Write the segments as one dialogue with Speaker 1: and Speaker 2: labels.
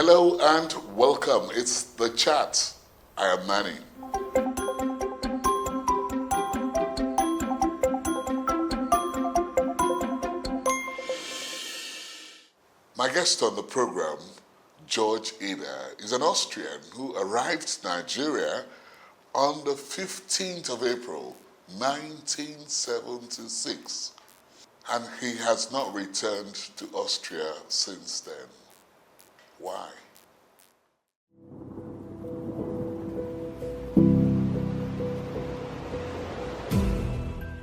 Speaker 1: Hello and welcome. It's The Chat. I am Manny. My guest on the program, George Eder, is an Austrian who arrived in Nigeria on the 15th of April, 1976. And he has not returned to Austria since then. Why?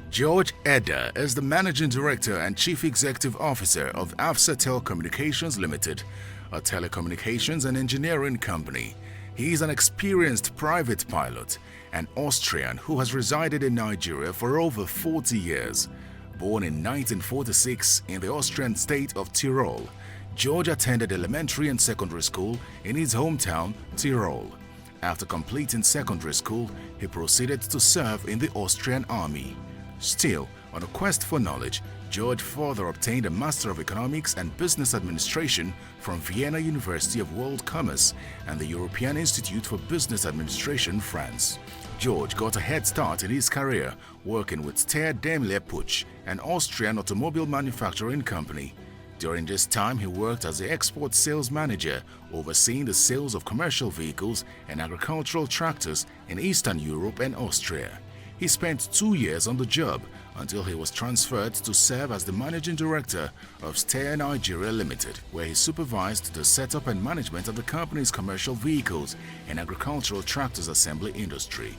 Speaker 2: George Eder is the Managing Director and Chief Executive Officer of Aviation Telecommunications Limited, a telecommunications and engineering company. He is an experienced private pilot, an Austrian who has resided in Nigeria for over 40 years. Born in 1946 in the Austrian state of Tyrol, George attended elementary and secondary school in his hometown, Tyrol. After completing secondary school, he proceeded to serve in the Austrian army. Still, on a quest for knowledge, George further obtained a Master of Economics and Business Administration from Vienna University of World Commerce and the European Institute for Business Administration, France. George got a head start in his career working with Steyr Daimler Puch, an Austrian automobile manufacturing company. During this time, he worked as the export sales manager, overseeing the sales of commercial vehicles and agricultural tractors in Eastern Europe and Austria. He spent 2 years on the job until he was transferred to serve as the managing director of Steyr Nigeria Limited, where he supervised the setup and management of the company's commercial vehicles and agricultural tractors assembly industry.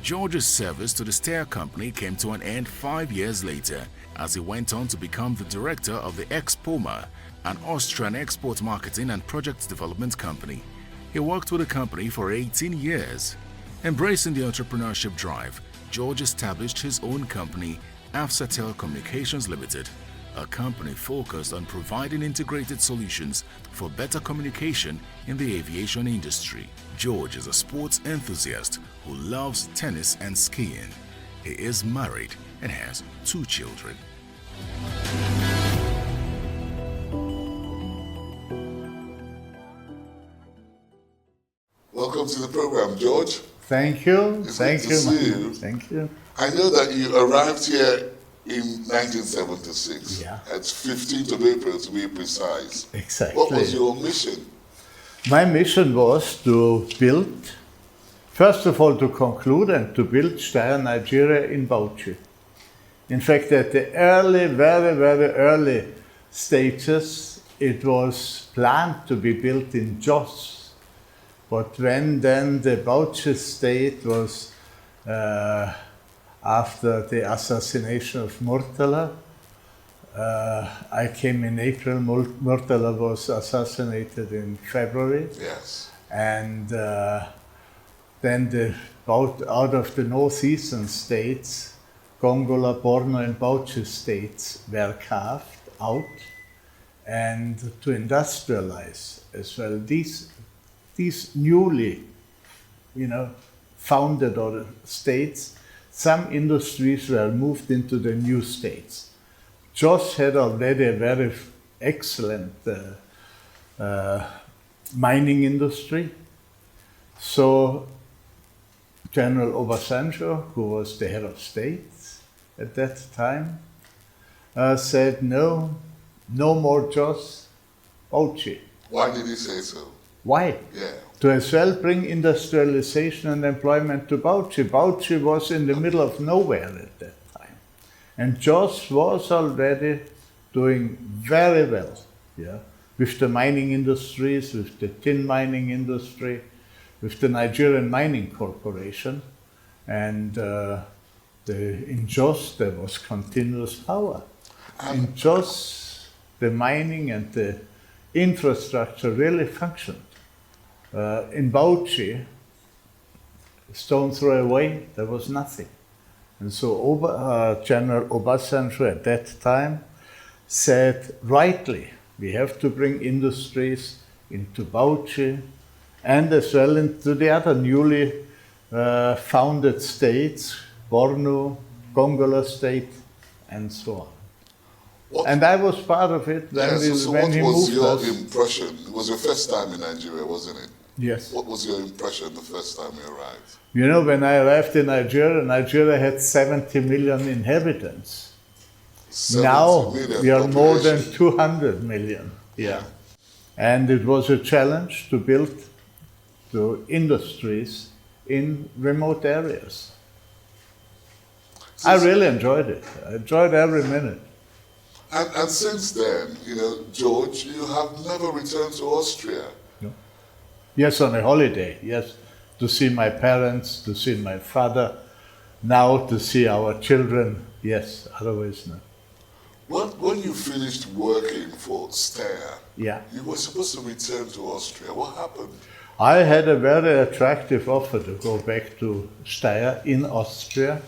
Speaker 2: George's service to the Steyr company came to an end 5 years later as he went on to become the director of the Expoma, an Austrian export marketing and project development company. He worked with the company for 18 years. Embracing the entrepreneurship drive, George established his own company, Aviation Telecommunications Limited, a company focused on providing integrated solutions for better communication in the aviation industry. George is a sports enthusiast who loves tennis and skiing. He is married and has 2 children.
Speaker 1: Welcome to the program, George.
Speaker 3: Thank you.
Speaker 1: It's
Speaker 3: Thank
Speaker 1: good
Speaker 3: you.
Speaker 1: to see you.
Speaker 3: Thank you.
Speaker 1: I know that you arrived here in 1976.
Speaker 3: Yeah.
Speaker 1: It's 15th of April to be precise.
Speaker 3: Exactly.
Speaker 1: What was your mission?
Speaker 3: My mission was to build, first of all, to conclude and to build Steyr Nigeria in Bauchi. In fact, at the early, very early stages, it was planned to be built in Jos. But when then the Bauchi state was, after the assassination of Murtala, I came in April, Murtala was assassinated in February.
Speaker 1: Yes.
Speaker 3: And then out of the northeastern states, Gongola, Borno and Bauchi states were carved out and to industrialize as well. These newly, founded states, some industries were moved into the new states. Jos had already a very excellent mining industry. So General Obasanjo, who was the head of state at that time, said no more Jos, Bauchi.
Speaker 1: Why did he say so?
Speaker 3: Why?
Speaker 1: Yeah.
Speaker 3: To as well bring industrialization and employment to Bauchi. Bauchi was in the middle of nowhere at that time. And Jos was already doing very well, with the mining industries, with the tin mining industry, with the Nigerian Mining Corporation. And in Jos there was continuous power. In Jos, the mining and the infrastructure really functioned. In Bauchi, stone throw away, there was nothing. And so General Obasanjo at that time said, rightly, we have to bring industries into Bauchi and as well into the other newly founded states, Borno, Gongola state, and so on. And I was part of it when,
Speaker 1: what
Speaker 3: he
Speaker 1: was
Speaker 3: moved
Speaker 1: your
Speaker 3: us.
Speaker 1: impression? It was your first time in Nigeria, wasn't it?
Speaker 3: Yes.
Speaker 1: What was your impression the first time you arrived?
Speaker 3: You know, when I arrived in Nigeria, Nigeria had 70 million inhabitants.
Speaker 1: 70
Speaker 3: Now
Speaker 1: million
Speaker 3: we are more than
Speaker 1: population.
Speaker 3: 200 million. Yeah. And it was a challenge to build the industries in remote areas. I really enjoyed it. I enjoyed every minute.
Speaker 1: And since then, you know, George, you have never returned to Austria.
Speaker 3: No. Yes, on a holiday, yes. To see my parents, to see my father, now to see our children, yes, otherwise no.
Speaker 1: When you finished working for Steyr,
Speaker 3: Yeah.
Speaker 1: you were supposed to return to Austria. What happened?
Speaker 3: I had a very attractive offer to go back to Steyr in Austria,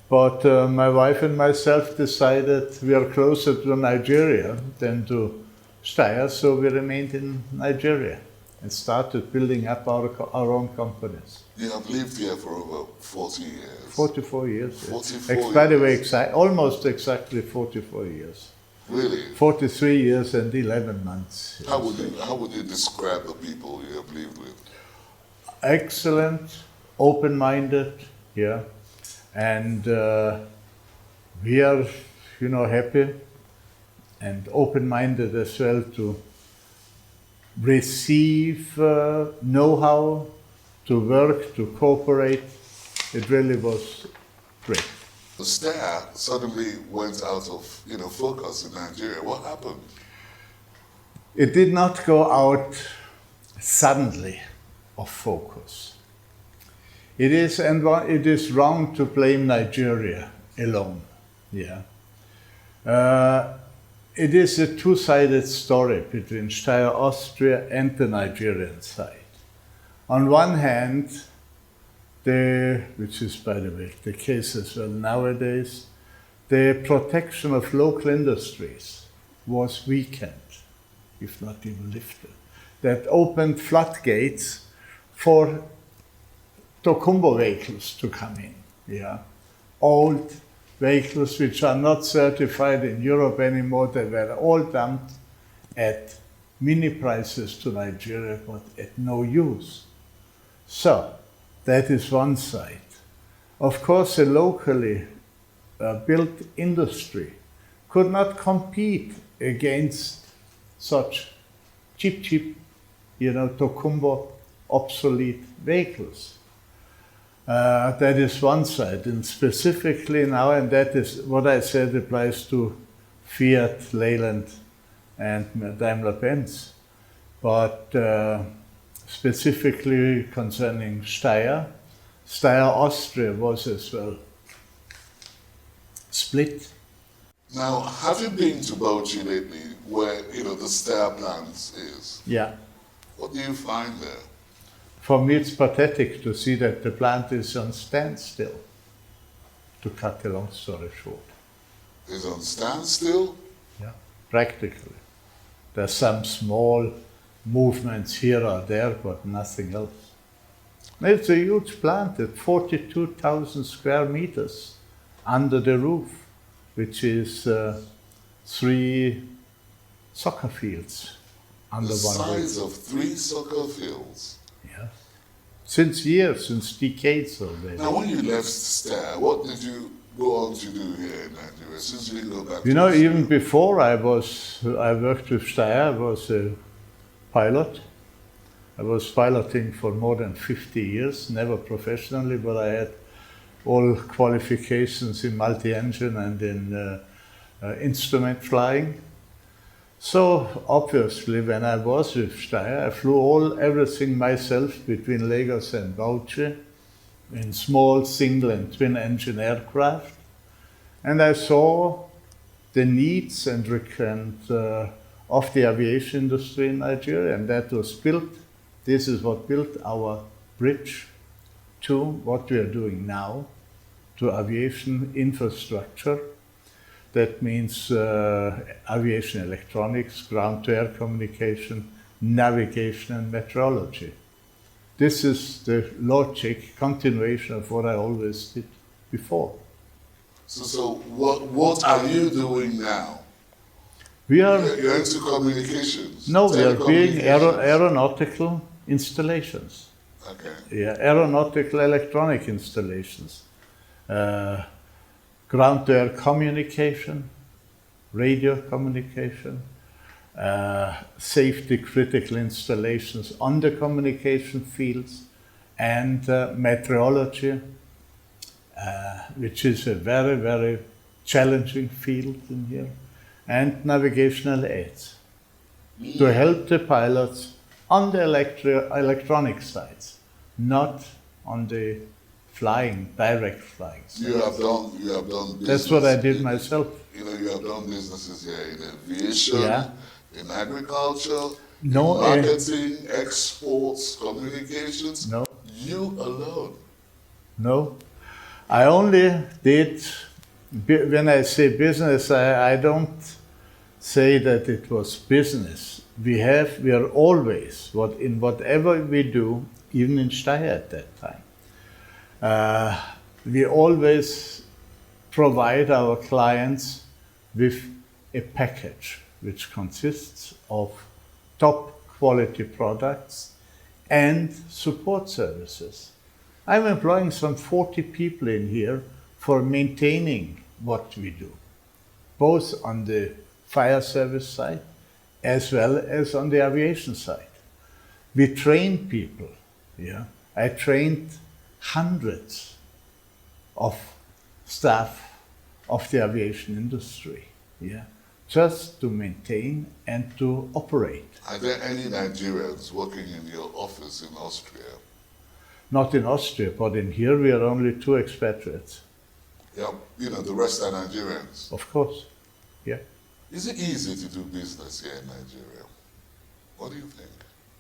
Speaker 3: but my wife and myself decided we are closer to Nigeria than to Steyr, so we remained in Nigeria and started building up our own companies.
Speaker 1: You have lived here for over 40 years.
Speaker 3: 44 years.
Speaker 1: 44
Speaker 3: By the
Speaker 1: years.
Speaker 3: way, almost exactly 44 years.
Speaker 1: Really?
Speaker 3: 43 years and 11 months.
Speaker 1: How would you describe the people you have lived with?
Speaker 3: Excellent, open-minded, yeah, and we are, you know, happy and open-minded as well to receive know-how, to work, to cooperate. It really was great.
Speaker 1: The Steyr suddenly went out of, you know, focus in Nigeria. What happened?
Speaker 3: It did not go out suddenly of focus. It is wrong to blame Nigeria alone. Yeah. It is a two-sided story between Steyr, Austria and the Nigerian side. On one hand, which is, by the way, the case as well nowadays, the protection of local industries was weakened, if not even lifted. That opened floodgates for Tokunbo vehicles to come in. Yeah, old vehicles which are not certified in Europe anymore, they were all dumped at mini prices to Nigeria, but at no use. So, that is one side. Of course, a locally built industry could not compete against such cheap, you know, Tokunbo obsolete vehicles. That is one side, and specifically now, and that is what I said applies to Fiat, Leyland, and Daimler-Benz. But specifically concerning Steyr, Austria was as well split.
Speaker 1: Now, have you been to Bauchi lately, where, you know, the Steyr plant is?
Speaker 3: Yeah.
Speaker 1: What do you find there?
Speaker 3: For me, it's pathetic to see that the plant is on standstill, to cut a long story short.
Speaker 1: Is on standstill?
Speaker 3: Yeah, practically. There's some small movements here or there, but nothing else. It's a huge plant at 42,000 square meters under the roof, which is 3 soccer fields under
Speaker 1: The
Speaker 3: one roof.
Speaker 1: size of 3 soccer fields.
Speaker 3: Yeah. Since years, since decades already.
Speaker 1: Now, when you left Steyr, what did you go on to do here in Nigeria, since you didn't go back
Speaker 3: You
Speaker 1: to
Speaker 3: know,
Speaker 1: Austria?
Speaker 3: even before I worked with Steyr, I was a pilot. I was piloting for more than 50 years, never professionally, but I had all qualifications in multi-engine and in instrument flying. So obviously, when I was with Steyr, I flew everything myself between Lagos and Bauchi in small single and twin engine aircraft. And I saw the needs and of the aviation industry in Nigeria, and that was built. This is what built our bridge to what we are doing now, to aviation infrastructure. That means aviation electronics, ground-to-air communication, navigation, and meteorology. This is the logic, continuation of what I always did before.
Speaker 1: So what are you doing now?
Speaker 3: We are
Speaker 1: You're into communications.
Speaker 3: no, we are doing
Speaker 1: telecommunications.
Speaker 3: aeronautical installations.
Speaker 1: Okay.
Speaker 3: Yeah, aeronautical electronic installations, ground-to-air communication, radio communication, safety critical installations on the communication fields, and meteorology, which is a very, very challenging field in here, and navigational aids to help the pilots on the electronic sides, not on the direct flying side.
Speaker 1: You have done business.
Speaker 3: That's what I did myself.
Speaker 1: You have done businesses here in aviation,
Speaker 3: Yeah.
Speaker 1: in agriculture,
Speaker 3: No,
Speaker 1: in marketing, exports, communications.
Speaker 3: No.
Speaker 1: You alone.
Speaker 3: No, I only did, when I say business, I don't say that it was business. We are always, in whatever we do, even in Steyr at that time, we always provide our clients with a package which consists of top quality products and support services. I'm employing some 40 people in here for maintaining what we do, both on the fire service side as well as on the aviation side. We train people. Yeah, I trained hundreds of staff of the aviation industry. Yeah, just to maintain and to operate.
Speaker 1: Are there any Nigerians working in your office in Austria?
Speaker 3: Not in Austria, but in here we are only 2 expatriates.
Speaker 1: Yeah, the rest are Nigerians.
Speaker 3: Of course. Yeah.
Speaker 1: Is it easy to do business here in Nigeria? What do you think?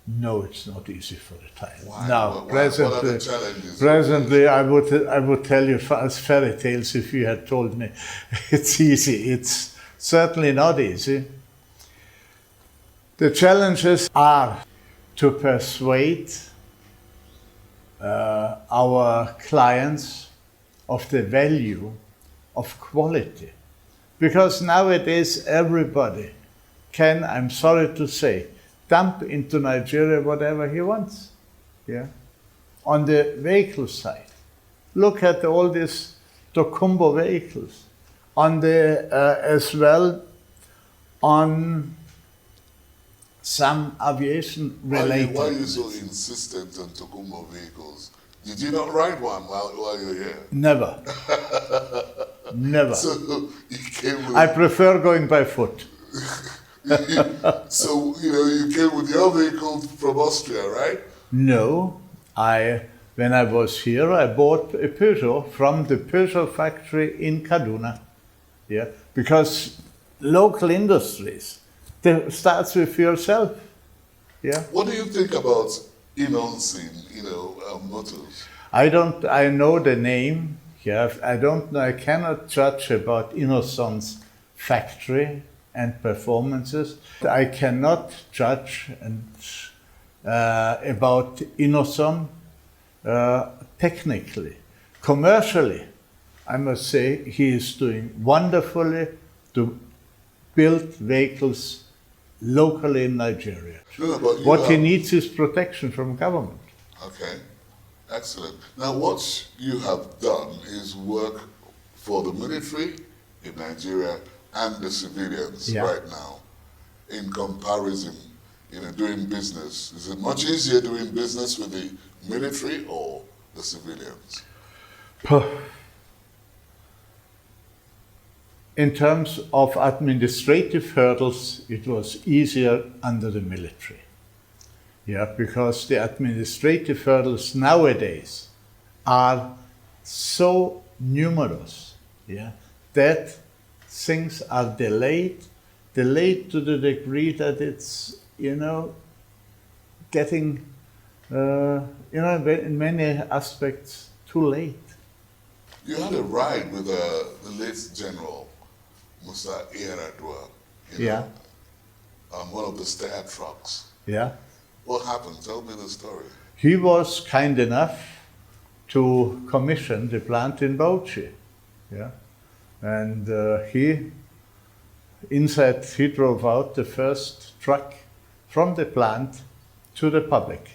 Speaker 3: No, it's not easy for the time.
Speaker 1: Why?
Speaker 3: Now,
Speaker 1: What are the challenges?
Speaker 3: presently, I would tell you as fairy tales if you had told me it's easy. It's certainly not easy. The challenges are to persuade our clients of the value of quality. Because nowadays everybody can, I'm sorry to say, dump into Nigeria whatever he wants. Yeah. On the vehicle side, look at all these Tokunbo vehicles. On the as well on some aviation related.
Speaker 1: Why are you so insistent on Tokunbo vehicles? Did you not ride one while you're here?
Speaker 3: Never. Never.
Speaker 1: So you came with,
Speaker 3: I prefer going by foot.
Speaker 1: so you came with your vehicle from Austria, right?
Speaker 3: No, when I was here, I bought a Peugeot from the Peugeot factory in Kaduna. Yeah, because local industries, they starts with yourself. Yeah.
Speaker 1: What do you think about Inonsin, motors?
Speaker 3: I know the name. Yeah, I don't know. I cannot judge about Innocent's factory and performances. I cannot judge about Innocent technically. Commercially, I must say he is doing wonderfully to build vehicles locally in Nigeria.
Speaker 1: No, but
Speaker 3: What he needs is protection from government.
Speaker 1: Okay, excellent. Now, what you have done is work for the military in Nigeria and the civilians right now. In comparison, doing business, is it much easier doing business with the military or the civilians?
Speaker 3: In terms of administrative hurdles, it was easier under the military. Yeah, because the administrative hurdles nowadays are so numerous, yeah, that things are delayed to the degree that it's, getting, in many aspects too late.
Speaker 1: You had a ride with the late General Mr. Eder, one of the stair trucks.
Speaker 3: Yeah.
Speaker 1: What happened? Tell me the story.
Speaker 3: He was kind enough to commission the plant in Bauchi. Yeah. And inside he drove out the first truck from the plant to the public.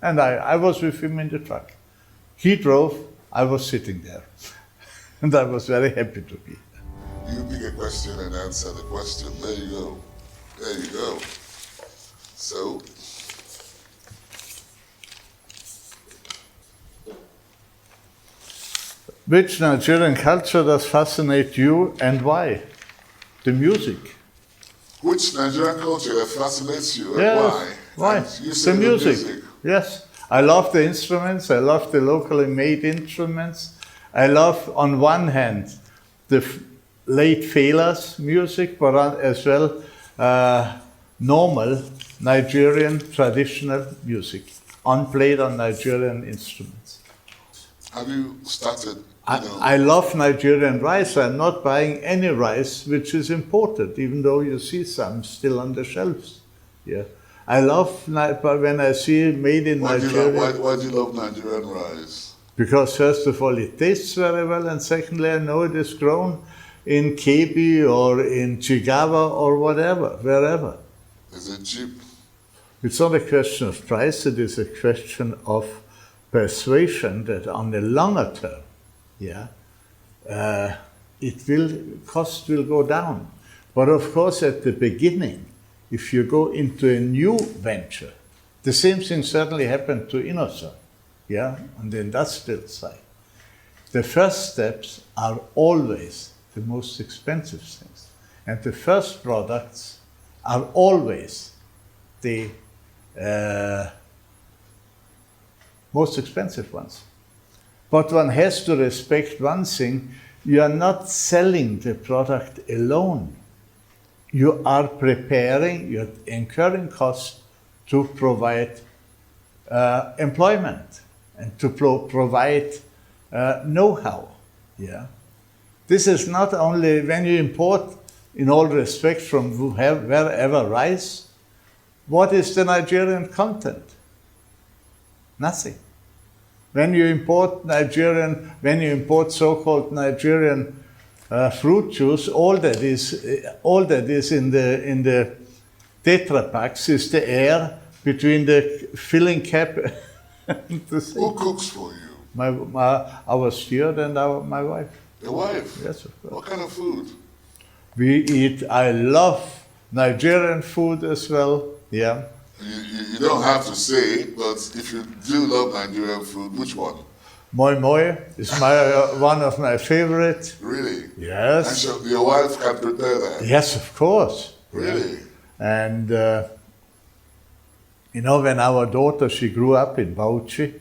Speaker 3: And I was with him in the truck. He drove, I was sitting there. And I was very happy to be there.
Speaker 1: You pick a question and answer the question. There you go. There you go. So,
Speaker 3: which Nigerian culture does fascinate you and why? The music.
Speaker 1: which Nigerian culture that fascinates you and
Speaker 3: Yes,
Speaker 1: why?
Speaker 3: why?
Speaker 1: And you
Speaker 3: The
Speaker 1: say
Speaker 3: music. Yes. I love the instruments. I love the locally made instruments. I love, on one hand, the late Fela's music, but as well normal Nigerian traditional music, played on Nigerian instruments.
Speaker 1: Have you started?
Speaker 3: I love Nigerian rice. I'm not buying any rice which is imported, even though you see some still on the shelves. Yeah, I love when I see made in Nigeria.
Speaker 1: Why do you love Nigerian rice?
Speaker 3: Because first of all, it tastes very well, and secondly, I know it is grown in Kebbi or in Jigawa or whatever, wherever.
Speaker 1: Is it cheap?
Speaker 3: It's not a question of price, it is a question of persuasion that on the longer term, cost will go down. But of course, at the beginning, if you go into a new venture, the same thing certainly happened to Innocent, on the industrial side. The first steps are always the most expensive things. And the first products are always the most expensive ones. But one has to respect one thing, you are not selling the product alone. You are preparing, you're incurring costs to provide employment and to provide know-how. This is not only when you import, in all respect, from wherever rice, what is the Nigerian content? Nothing. When you import so-called Nigerian fruit juice, all that is in the Tetra Paks is the air between the filling cap and the thing.
Speaker 1: Who cooks for you?
Speaker 3: Our steward and my wife.
Speaker 1: Your wife?
Speaker 3: Yes, of course.
Speaker 1: What kind of food?
Speaker 3: We eat. I love Nigerian food as well. Yeah.
Speaker 1: You don't have to say it, but if you do love Nigerian food, which one?
Speaker 3: Moi moi is one of my favorite.
Speaker 1: Really?
Speaker 3: Yes.
Speaker 1: And so your wife can prepare that?
Speaker 3: Yes, of course.
Speaker 1: Really?
Speaker 3: And when our daughter, she grew up in Bauchi,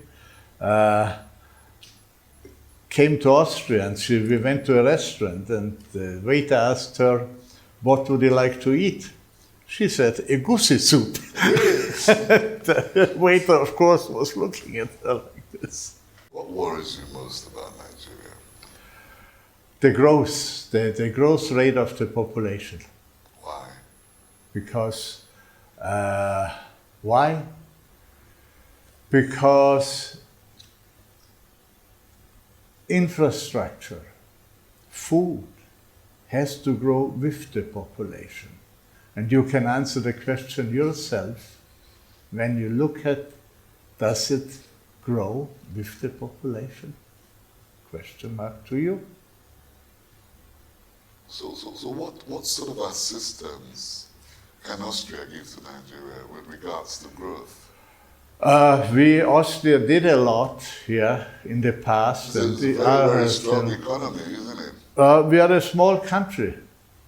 Speaker 3: came to Austria, and we went to a restaurant, and the waiter asked her, "What would you like to eat?" She said, "Egusi soup." The waiter, of course, was looking at her like this.
Speaker 1: What worries you most about Nigeria?
Speaker 3: The growth rate of the population.
Speaker 1: Why?
Speaker 3: Because, why? Because infrastructure, food, has to grow with the population. And you can answer the question yourself when you look at, does it grow with the population? Question mark to you.
Speaker 1: So what sort of assistance can Austria give to Nigeria with regards to growth?
Speaker 3: Austria did a lot in the past.
Speaker 1: It's a very strong economy, isn't it?
Speaker 3: We are a small country.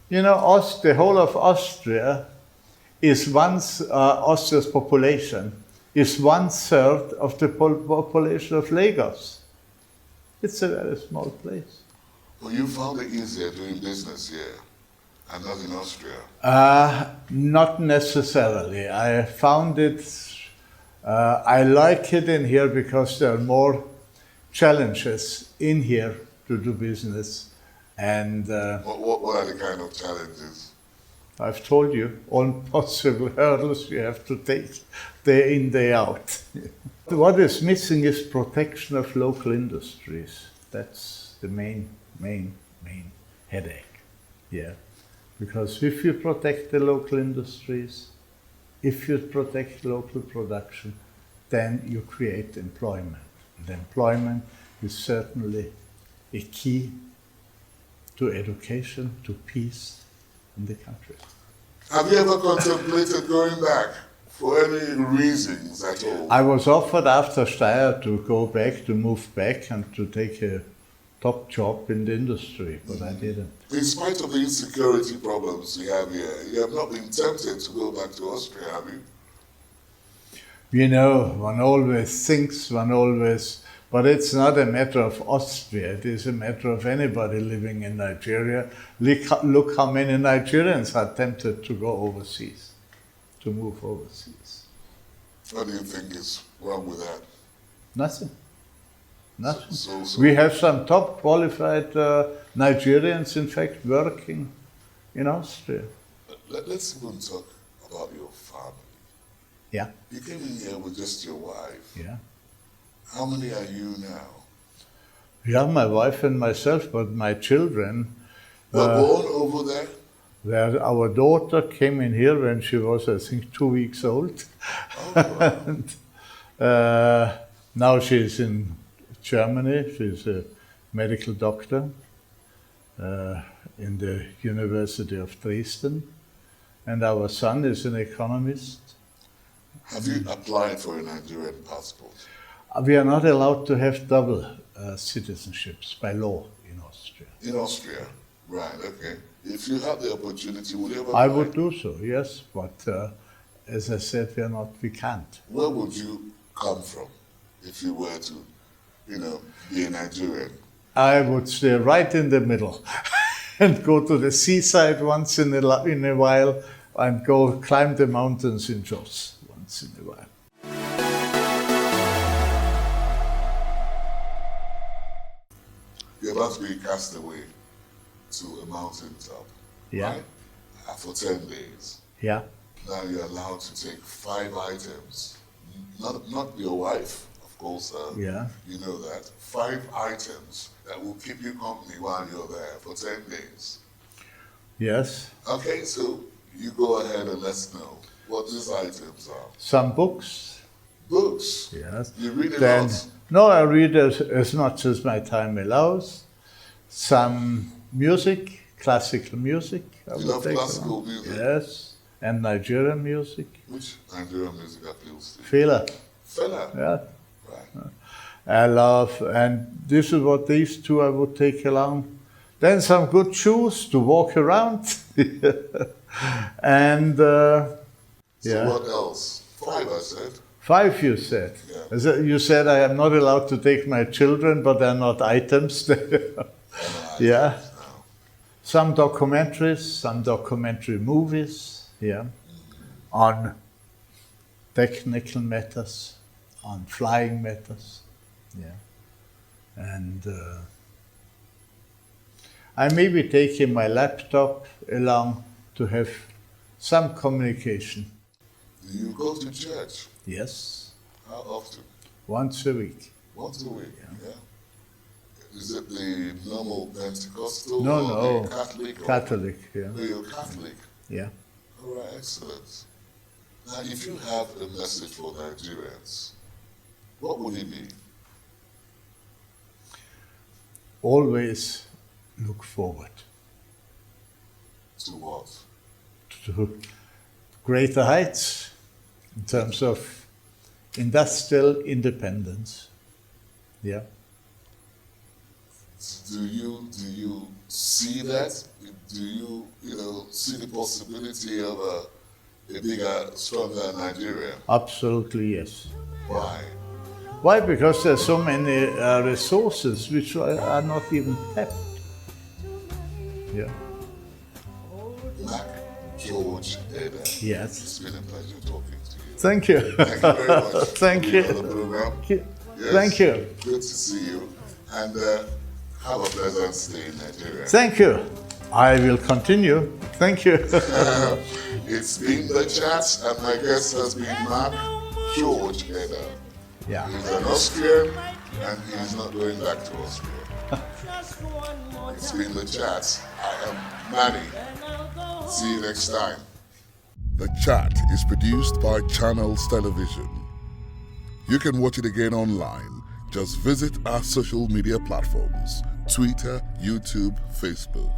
Speaker 3: The whole of Austria is Austria's population is 1/3 of the population of Lagos. It's a very small place.
Speaker 1: Well, you found it easier doing business here and not in Austria?
Speaker 3: Not necessarily. I found it, I like it in here because there are more challenges in here to do business. And
Speaker 1: what are the kind of challenges?
Speaker 3: I've told you, all possible hurdles you have to take day in, day out. What is missing is protection of local industries. That's the main headache. Because if you protect the local industries, if you protect local production, then you create employment. And employment is certainly a key to education, to peace in the country.
Speaker 1: Have you ever contemplated going back for any reasons at all?
Speaker 3: I was offered after Steyr to go back, to move back and to take a top job in the industry, but I didn't.
Speaker 1: In spite of the insecurity problems we have here, you have not been tempted to go back to Austria, have you?
Speaker 3: You know, one always thinks, but it's not a matter of Austria, it is a matter of anybody living in Nigeria. Look how many Nigerians are tempted to go overseas, to move overseas.
Speaker 1: What do you think is wrong with that?
Speaker 3: Nothing. Nothing.
Speaker 1: So
Speaker 3: We have some top qualified Nigerians, in fact, working in Austria.
Speaker 1: Let's even talk about your family.
Speaker 3: Yeah,
Speaker 1: You came in here with just your wife.
Speaker 3: yeah.
Speaker 1: How many are you now?
Speaker 3: Yeah, my wife and myself, but my children,
Speaker 1: Were born over there?
Speaker 3: our daughter came in here when she was, I think, 2 weeks old.
Speaker 1: Oh, wow.
Speaker 3: And, now she's in Germany. She's a medical doctor in the University of Dresden. And our son is an economist.
Speaker 1: Have you applied for a Nigerian passport?
Speaker 3: We are not allowed to have double citizenships by law in Austria.
Speaker 1: In Austria? Right, okay. If you had the opportunity, would you ever
Speaker 3: I
Speaker 1: apply?
Speaker 3: would do so, yes, but as I said, we can't.
Speaker 1: Where would you come from if you were to, be a Nigerian?
Speaker 3: I would stay right in the middle and go to the seaside once in a while and go climb the mountains in Jos once in a while.
Speaker 1: You're about to be cast away to a mountaintop,
Speaker 3: Yeah.
Speaker 1: right? For 10 days.
Speaker 3: Yeah,
Speaker 1: Now you're allowed to take 5 items. Not your wife, of course.
Speaker 3: Yeah.
Speaker 1: You know that. 5 items that will keep you company while you're there for 10 days.
Speaker 3: yes.
Speaker 1: Okay, so you go ahead and let's know what these items are.
Speaker 3: Some books,
Speaker 1: Books.
Speaker 3: yes.
Speaker 1: You read a
Speaker 3: Then,
Speaker 1: lot.
Speaker 3: no, I read as much as my time allows. Some music, classical music. I
Speaker 1: You
Speaker 3: would
Speaker 1: love
Speaker 3: take
Speaker 1: classical
Speaker 3: along.
Speaker 1: music?
Speaker 3: Yes, and Nigerian music.
Speaker 1: Which Nigerian music appeals to you?
Speaker 3: Fela,
Speaker 1: Fela.
Speaker 3: yeah.
Speaker 1: Right.
Speaker 3: I love, and this is what these two I would take along. Then some good shoes to walk around. And
Speaker 1: So
Speaker 3: yeah.
Speaker 1: what else? 5, I said.
Speaker 3: 5 you said.
Speaker 1: Yeah.
Speaker 3: As you said I am not allowed to take my children, but they're not items. Yeah.
Speaker 1: Now.
Speaker 3: Some documentaries, some documentary movies, yeah, on technical matters, on flying matters, yeah. And I may be taking my laptop along to have some communication.
Speaker 1: Do you go to church?
Speaker 3: Yes,
Speaker 1: How often?
Speaker 3: once a week.
Speaker 1: Once a week, yeah. Is it the normal Pentecostal
Speaker 3: No,
Speaker 1: or
Speaker 3: no.
Speaker 1: the Catholic? Or
Speaker 3: Catholic, yeah,
Speaker 1: Oh, you're Catholic.
Speaker 3: yeah.
Speaker 1: All right, excellent. Now, if you have a message for Nigerians, what would it be?
Speaker 3: Always look forward
Speaker 1: To what?
Speaker 3: to greater heights in terms of industrial independence. Yeah.
Speaker 1: Do you see that? Do you see the possibility of a bigger, stronger Nigeria?
Speaker 3: Absolutely, yes.
Speaker 1: Why?
Speaker 3: Why? Because there's so many resources which are not even tapped. Yeah.
Speaker 1: Mac George Eder.
Speaker 3: Yes.
Speaker 1: It's been a pleasure talking to you.
Speaker 3: Thank you.
Speaker 1: Thank you very much.
Speaker 3: Thank
Speaker 1: for
Speaker 3: you.
Speaker 1: being on the program. Yes.
Speaker 3: Thank you.
Speaker 1: Good to see you. And have a pleasant stay in Nigeria.
Speaker 3: Thank you. I will continue. Thank you.
Speaker 1: It's been The Chat, and my guest has been Mark George Eder.
Speaker 3: Yeah.
Speaker 1: He's an Austrian, and he's not going back to Austria. It's been The Chat. I am Manny. See you next time.
Speaker 2: The Chat is produced by Channels Television. You can watch it again online. Just visit our social media platforms: Twitter, YouTube, Facebook.